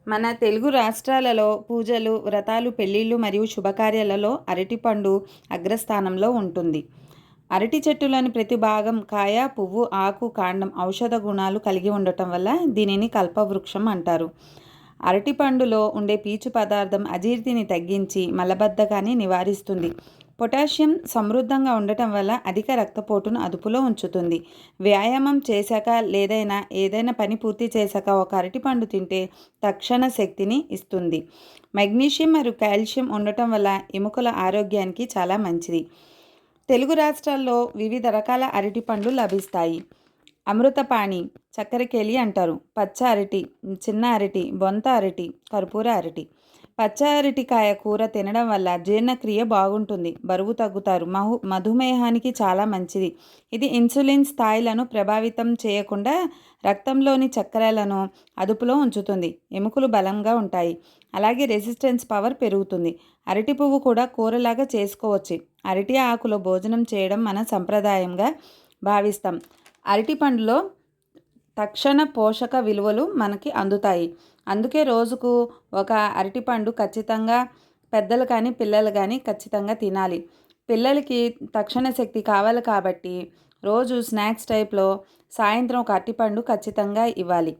మన తెలుగు రాష్ట్రాలలో పూజలు, వ్రతాలు, పెళ్ళిళ్ళు మరియు శుభకార్యాలలో అరటిపండు అగ్రస్థానంలో ఉంటుంది. అరటి చెట్టులోని ప్రతి భాగం కాయ, పువ్వు, ఆకు, కాండం ఔషధ గుణాలు కలిగి ఉండటం వల్ల దీనిని కల్పవృక్షం అంటారు. అరటిపండులో ఉండే పీచు పదార్థం అజీర్తిని తగ్గించి మలబద్ధకాన్ని నివారిస్తుంది. పొటాషియం సమృద్ధంగా ఉండటం వల్ల అధిక రక్తపోటును అదుపులో ఉంచుతుంది. వ్యాయామం చేశాక ఏదైనా పని పూర్తి చేశాక ఒక అరటిపండు తింటే తక్షణ శక్తిని ఇస్తుంది. మెగ్నీషియం మరియు కాల్షియం ఉండటం వల్ల ఎముకల ఆరోగ్యానికి చాలా మంచిది. తెలుగు రాష్ట్రాల్లో వివిధ రకాల అరటిపండ్లు లభిస్తాయి. అమృతపాణి, చక్కెరకేళి అంటారు. పచ్చ అరటి, చిన్న అరటి, బొంత అరటి, కర్పూర అరటి. పచ్చ అరటికాయ కూర తినడం వల్ల జీర్ణక్రియ బాగుంటుంది, బరువు తగ్గుతారు, మధుమేహానికి చాలా మంచిది. ఇది ఇన్సులిన్ స్థాయిలను ప్రభావితం చేయకుండా రక్తంలోని చక్కెరలను అదుపులో ఉంచుతుంది. ఎముకలు బలంగా ఉంటాయి, అలాగే రెసిస్టెన్స్ పవర్ పెరుగుతుంది. అరటి పువ్వు కూడా కూరలాగా చేసుకోవచ్చు. అరటి ఆకులో భోజనం చేయడం మన సంప్రదాయంగా భావిస్తాం. అరటి పండులో తక్షణ పోషక విలువలు మనకి అందుతాయి. అందుకే రోజుకు ఒక అరటిపండు ఖచ్చితంగా పెద్దలు కానీ పిల్లలు కానీ ఖచ్చితంగా తినాలి. పిల్లలకి తక్షణ శక్తి కావాలి కాబట్టి రోజు స్నాక్స్ టైప్లో సాయంత్రం ఒక అరటిపండు ఖచ్చితంగా ఇవ్వాలి.